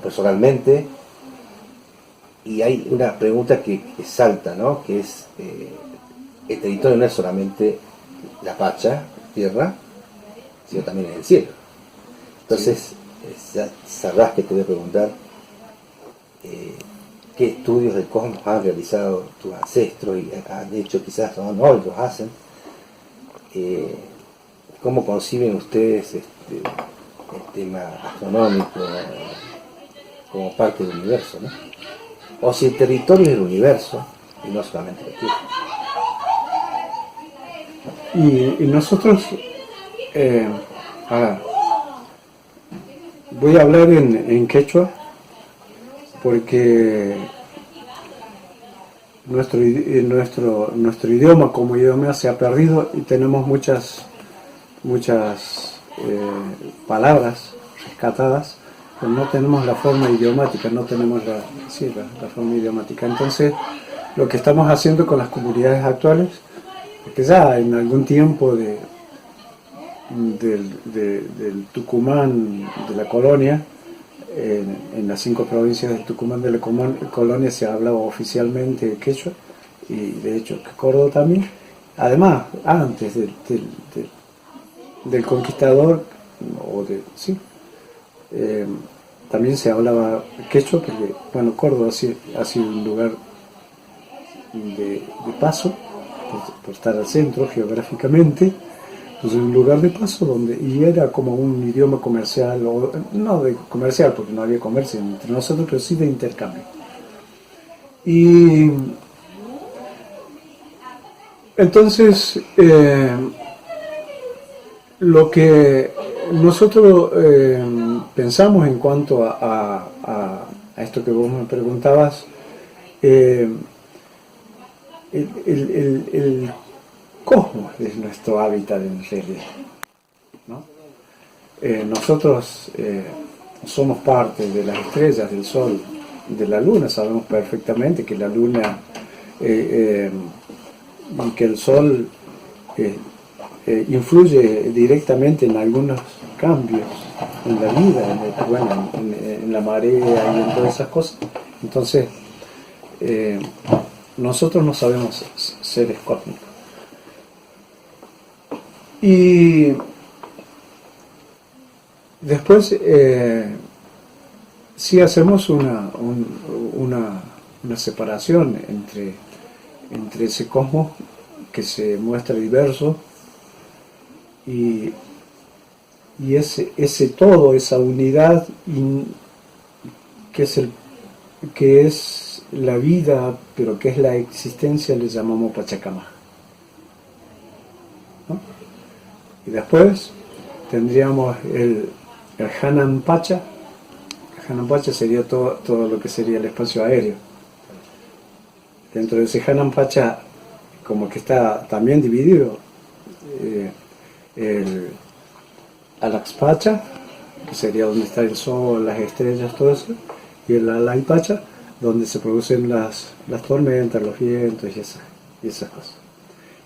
personalmente, y hay una pregunta que salta, ¿no? Que es, el territorio no es solamente la Pacha, tierra, sino también en el cielo. Entonces, ya sabrás que te voy a preguntar qué estudios del cosmos han realizado tus ancestros y han hecho, quizás no, los hacen. ¿Cómo conciben ustedes el tema astronómico como parte del universo, ¿no? O si el territorio es el universo y no solamente la Tierra. Y nosotros, ahora, voy a hablar en quechua porque nuestro idioma como idioma se ha perdido y tenemos muchas palabras rescatadas, pero no tenemos la forma idiomática, no tenemos la forma idiomática. Entonces, lo que estamos haciendo con las comunidades actuales, que ya en algún tiempo del Tucumán, de la colonia, en las 5 provincias del Tucumán de la colonia se hablaba oficialmente quechua, y de hecho Córdoba también. Además, antes del conquistador, también se hablaba quechua, porque bueno, Córdoba ha sido un lugar de paso, por estar al centro geográficamente. Entonces, un lugar de paso y era como un idioma comercial, o no de comercial porque no había comercio entre nosotros, pero sí de intercambio. Y entonces, lo que nosotros pensamos en cuanto a esto que vos me preguntabas, el cosmos es nuestro hábitat en realidad, ¿no? Nosotros somos parte de las estrellas, del Sol, de la Luna. Sabemos perfectamente que la Luna y que el Sol influye directamente en algunos cambios en la vida, en la marea y en todas esas cosas. Entonces, nosotros no sabemos seres cósmicos. Y después sí hacemos una separación entre ese cosmos que se muestra diverso y ese todo, esa unidad que es la vida, pero que es la existencia, le llamamos Pachacamac, ¿no? Y después tendríamos el Hanan Pacha. El Hanan Pacha sería todo lo que sería el espacio aéreo. Dentro de ese Hanan Pacha, como que está también dividido el Alax Pacha, que sería donde está el sol, las estrellas, todo eso, y el Alay Pacha, donde se producen las tormentas, los vientos y esas cosas.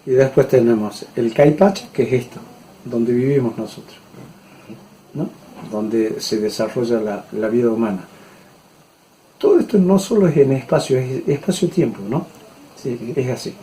Y después tenemos el Kai Pacha, que es esto, donde vivimos nosotros, ¿no? Donde se desarrolla la vida humana. Todo esto no solo es en espacio, es espacio-tiempo, ¿no? Sí, es así.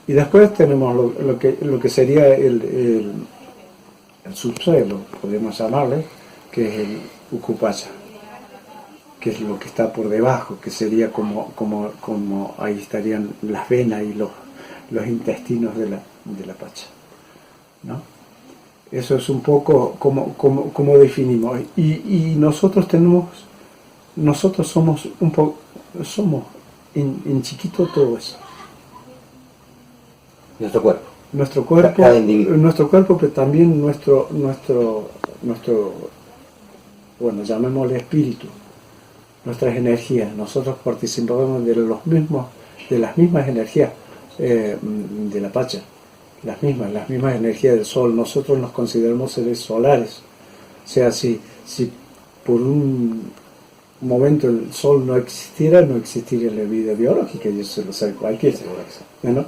Y después tenemos lo que sería el subsuelo, podemos llamarle, que es el Ucupacha, que es lo que está por debajo, que sería como ahí estarían las venas y los intestinos de la Pacha, ¿no? Eso es un poco como definimos. Y nosotros somos en chiquito todo eso. Nuestro cuerpo. Nuestro cuerpo, pero también nuestro, bueno, llamémosle espíritu, nuestras energías. Nosotros participamos de las mismas energías de la Pacha, las mismas energías del Sol. Nosotros nos consideramos seres solares. O sea, si por un momento el Sol no existiera la vida biológica, y eso lo sabe cualquiera, ¿no?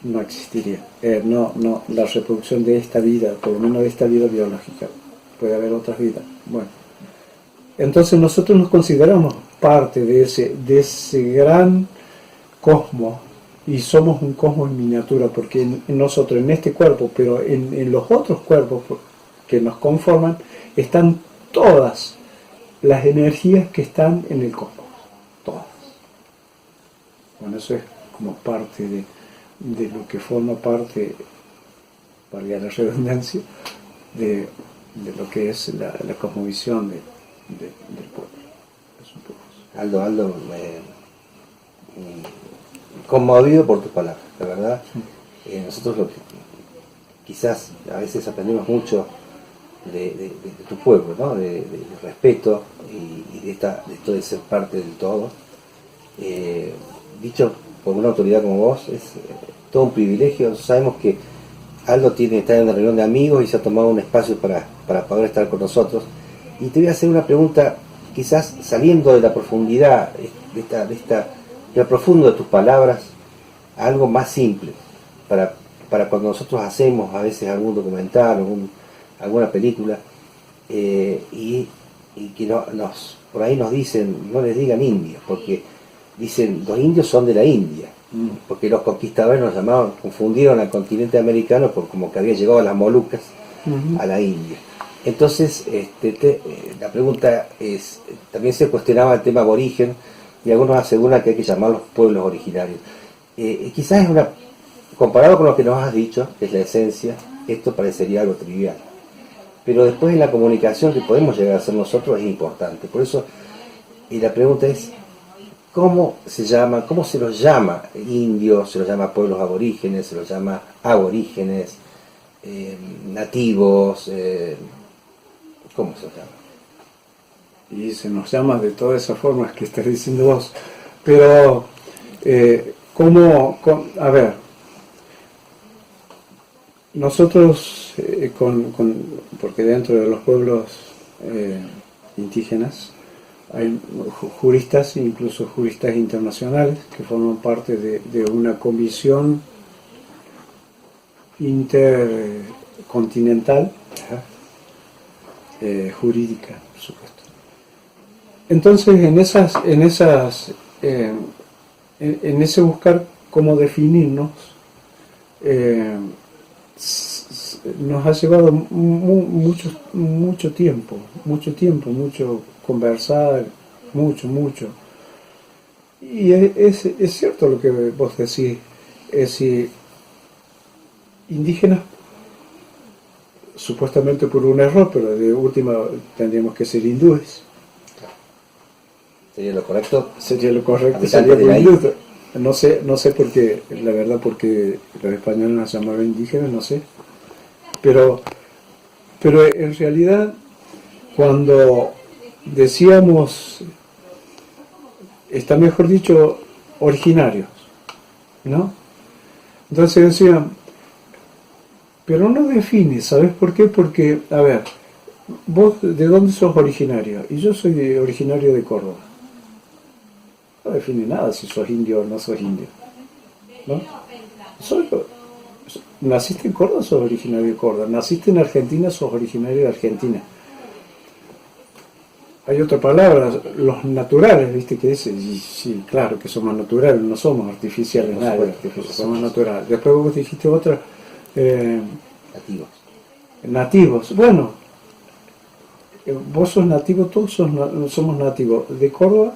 No existiría. La reproducción de esta vida, por lo menos de esta vida biológica. Puede haber otras vidas. Bueno, Entonces nosotros nos consideramos parte de ese gran cosmos y somos un cosmos en miniatura, porque en nosotros, en este cuerpo, pero en los otros cuerpos que nos conforman, están todas las energías que están en el cosmos, todas. Bueno, eso es como parte de lo que forma parte, valga la redundancia, de lo que es la cosmovisión del pueblo. Es un poco eso. Aldo, conmovido por tus palabras, la verdad. Nosotros lo que quizás a veces aprendemos mucho de tu pueblo, ¿no? De respeto y de esto de ser parte del todo. Dicho por una autoridad como vos, es todo un privilegio. Sabemos que Aldo está en una reunión de amigos y se ha tomado un espacio para poder estar con nosotros. Y te voy a hacer una pregunta, quizás saliendo de la profundidad, de lo profundo de tus palabras, a algo más simple, para cuando nosotros hacemos a veces algún documental, alguna película, y que por ahí nos dicen, no les digan indios, porque dicen, los indios son de la India, porque los conquistadores nos confundieron al continente americano por como que había llegado a las Molucas, a la India. Entonces, la pregunta es, también se cuestionaba el tema aborigen, y algunos aseguran que hay que llamarlos pueblos originarios. Quizás comparado con lo que nos has dicho, que es la esencia, esto parecería algo trivial. Pero después en la comunicación que podemos llegar a hacer nosotros es importante. Por eso, la pregunta es, ¿cómo se los llama indios, se los llama pueblos aborígenes, se los llama aborígenes, nativos, ¿cómo se los llama? Y se nos llama de todas esas formas que estás diciendo vos. Pero, a ver, nosotros, porque dentro de los pueblos indígenas hay juristas, incluso juristas internacionales, que forman parte de una comisión intercontinental jurídica, por supuesto. Entonces, en ese buscar cómo definirnos, nos ha llevado mucho tiempo, mucho conversar, mucho. Y es cierto lo que vos decís, es decir, indígenas, supuestamente por un error, pero de última tendríamos que ser hindúes. ¿Sería lo correcto? Sería lo correcto, Habitantes sería de la hindú. No sé por qué, la verdad, porque los españoles nos llamaban indígenas, no sé. Pero en realidad, cuando decíamos, está mejor dicho, originarios, ¿no? Entonces decían, pero no define, ¿sabes por qué? Porque, a ver, vos, ¿de dónde sos originario? Y yo soy originario de Córdoba. No define nada si sos indio o no sos indio, ¿no? Naciste en Córdoba, sos originario de Córdoba. Naciste en Argentina, sos originario de Argentina. Hay otra palabra, los naturales, ¿viste? Que dice, y sí, claro que somos naturales, no somos artificiales, No, nada, somos naturales. Después vos dijiste otra, nativos. Bueno, vos sos nativo, todos somos nativos de Córdoba,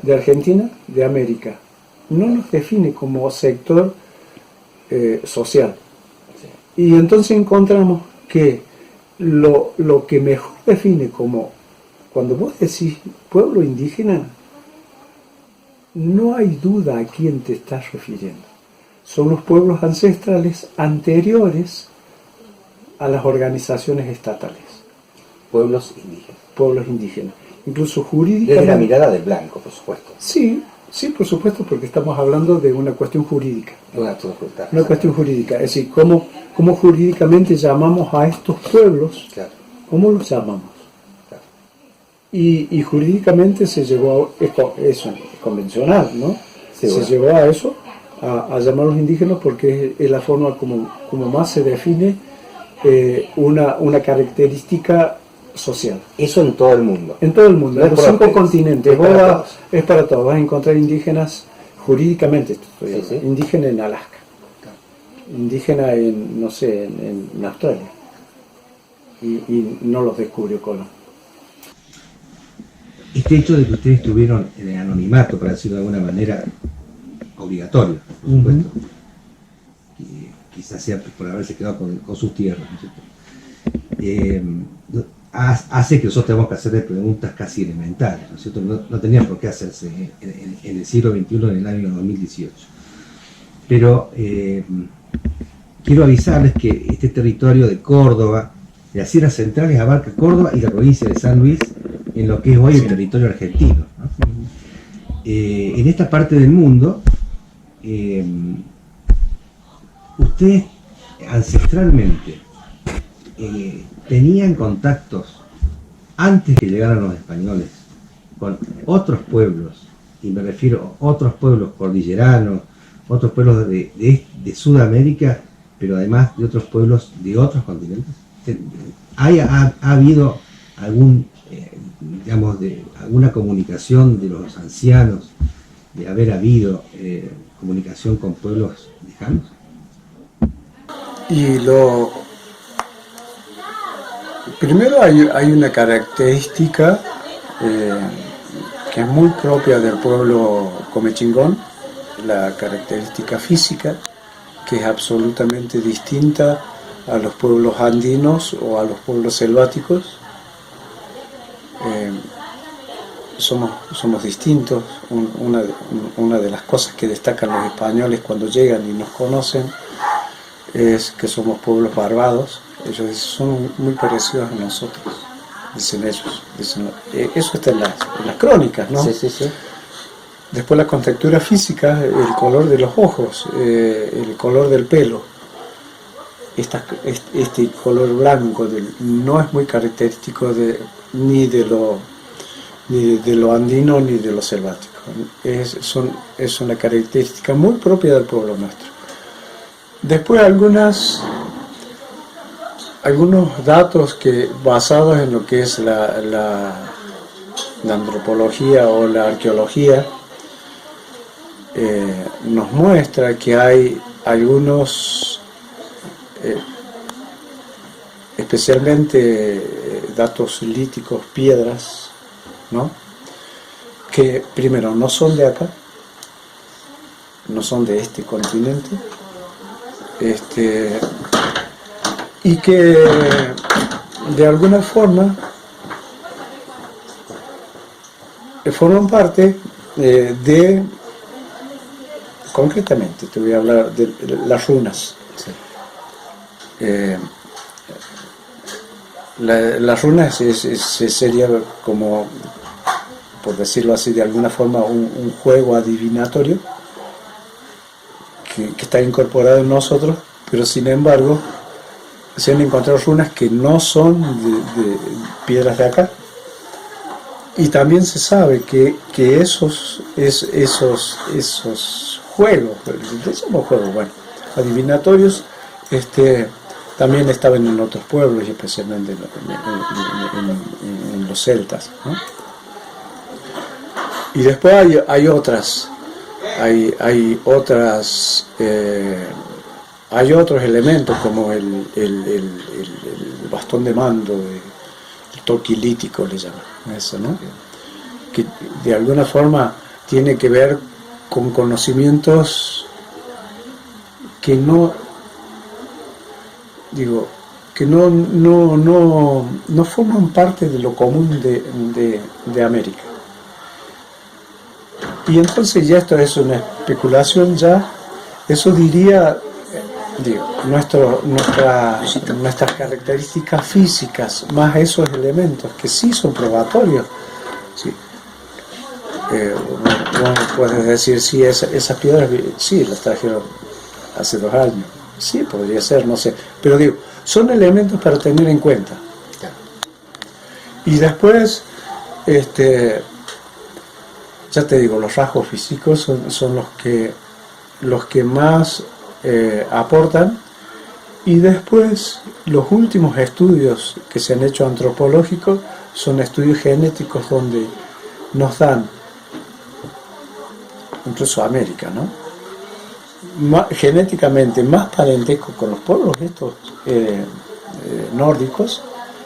de Argentina, de América. No nos define como sector social. Y entonces encontramos que lo que mejor define como, cuando vos decís pueblo indígena, no hay duda a quién te estás refiriendo. Son los pueblos ancestrales anteriores a las organizaciones estatales. Pueblos indígenas. Pueblos indígenas. Incluso jurídicamente. Desde la mirada del blanco, por supuesto. Sí, por supuesto, porque estamos hablando de una cuestión jurídica. Una cuestión jurídica. Es decir, ¿cómo jurídicamente llamamos a estos pueblos? Claro. ¿Cómo los llamamos? Claro. Y jurídicamente se llegó a eso, es convencional, ¿no? Sí, se bueno. llegó a eso, a llamarlos indígenas, porque es la forma como más se define una característica social. Eso en todo el mundo. En todo el mundo, No en es los por 5 ustedes, continentes. es para todos. Es para todos. Vas a encontrar indígenas, jurídicamente estoy hablando, Sí. indígena en Alaska, indígena en, no sé, en Australia. Y no los descubrió Colón. Este hecho de que ustedes estuvieron en el anonimato, para decirlo de alguna manera, obligatorio, por supuesto, que quizás sea por haberse quedado con sus tierras, ¿no es cierto? Hace que nosotros tengamos que hacerle preguntas casi elementales, ¿no es cierto? No tenían por qué hacerse en el siglo XXI, en el año 2018. Pero quiero avisarles que este territorio de Córdoba, de las Sierras Centrales, abarca Córdoba y la provincia de San Luis, en lo que es hoy el territorio argentino, ¿no? En esta parte del mundo, ustedes ancestralmente tenían contactos antes que llegaran los españoles con otros pueblos, y me refiero a otros pueblos cordilleranos, otros pueblos de Sudamérica, pero además de otros pueblos de otros continentes. ¿Ha habido algún, digamos, alguna comunicación de los ancianos, de haber habido comunicación con pueblos lejanos? Y primero hay una característica que es muy propia del pueblo comechingón, la característica física, que es absolutamente distinta a los pueblos andinos o a los pueblos selváticos. Somos distintos. Una de las cosas que destacan los españoles cuando llegan y nos conocen es que somos pueblos barbados. Ellos dicen, son muy parecidos a nosotros, dicen ellos. Eso está en las crónicas, ¿no? Sí. Después la contextura física, el color de los ojos, el color del pelo. Este color blanco no es muy característico ni de lo andino ni de lo selvático. Es una característica muy propia del pueblo nuestro. Después algunos datos que basados en lo que es la antropología o la arqueología nos muestra que hay algunos especialmente datos líticos, piedras, ¿no? Que primero no son de acá, no son de este continente, y que de alguna forma forman parte concretamente, te voy a hablar de las runas. Sí. Las runas sería como, por decirlo así de alguna forma, un juego adivinatorio que está incorporado en nosotros, pero sin embargo se han encontrado runas que no son de piedras de acá. Y también se sabe que esos juegos, bueno, adivinatorios, también estaban en otros pueblos, y especialmente en los celtas, ¿no? Y después hay otros elementos como el bastón de mando, el toquilítico le llaman eso, ¿no? Que de alguna forma tiene que ver con conocimientos que no forman parte de lo común de América. Y entonces ya esto es una especulación, ya eso diría, nuestras características físicas, más esos elementos que sí son probatorios. Sí. Vos puedes decir, sí, esas piedras, sí, las trajeron hace 2 años. Sí, podría ser, no sé. Pero son elementos para tener en cuenta. Y después, ya te digo, los rasgos físicos son los que más aportan, Y después, los últimos estudios que se han hecho antropológicos son estudios genéticos donde nos dan, incluso América, ¿no? Genéticamente más parentesco con los pueblos estos nórdicos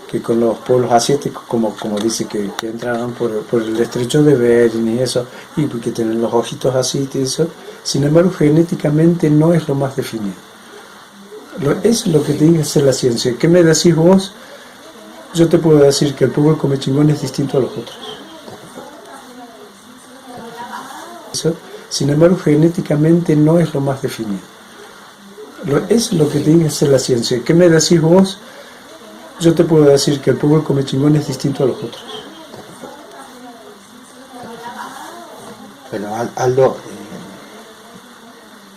que con los pueblos asiáticos, como dice que entraron por el estrecho de Bering y eso, y que tienen los ojitos así y eso. Sin embargo, genéticamente no es lo más definido. Es lo que te dice la ciencia. ¿Qué me decís vos? Yo te puedo decir que el pueblo comechingón es distinto a los otros. Eso, sin embargo, genéticamente no es lo más definido. Es lo que te dice la ciencia. ¿Qué me decís vos? Yo te puedo decir que el pueblo comechingón es distinto a los otros. Bueno, Aldo,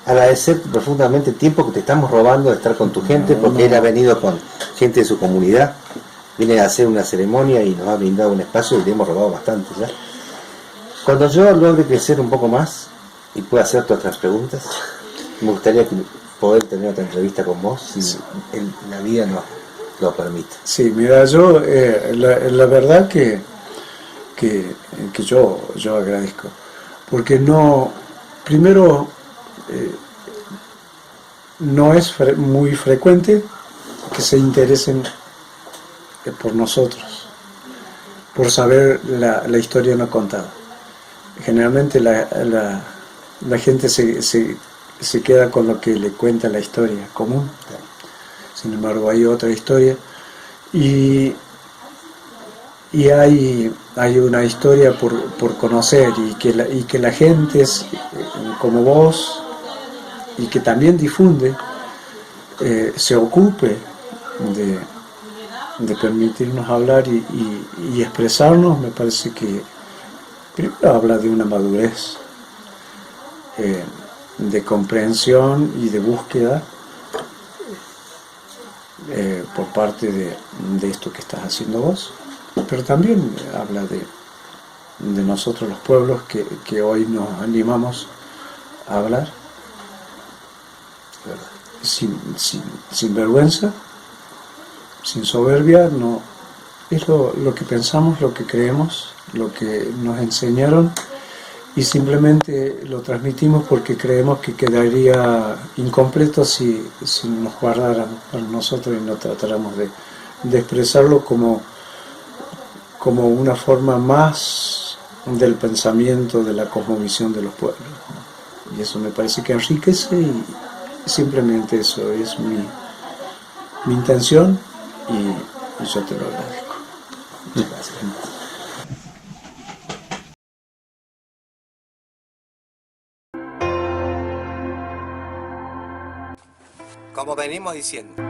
agradecer profundamente el tiempo que te estamos robando de estar con tu gente, porque él ha venido con gente de su comunidad, viene a hacer una ceremonia y nos ha brindado un espacio y le hemos robado bastante ya. Cuando yo logre crecer un poco más y pueda hacerte otras preguntas, me gustaría poder tener otra entrevista con vos, si la vida nos lo permite. Sí, mira, yo la verdad que yo agradezco, porque primero no es muy frecuente que se interesen por nosotros, por saber la historia no contada. Generalmente la gente se queda con lo que le cuenta la historia común. Sin embargo, hay otra historia y hay una historia por conocer y que la gente como vos y que también difunde se ocupe de permitirnos hablar y expresarnos. Me parece que primero habla de una madurez de comprensión y de búsqueda por parte de esto que estás haciendo vos, pero también habla de nosotros los pueblos que hoy nos animamos a hablar sin vergüenza, sin soberbia. No es lo que pensamos, lo que creemos, lo que nos enseñaron, y simplemente lo transmitimos porque creemos que quedaría incompleto si nos guardáramos para nosotros y no tratáramos de expresarlo como una forma más del pensamiento, de la cosmovisión de los pueblos. Y eso me parece que enriquece, y simplemente eso es mi intención, y yo te lo agradezco. Muchas gracias. Como venimos diciendo,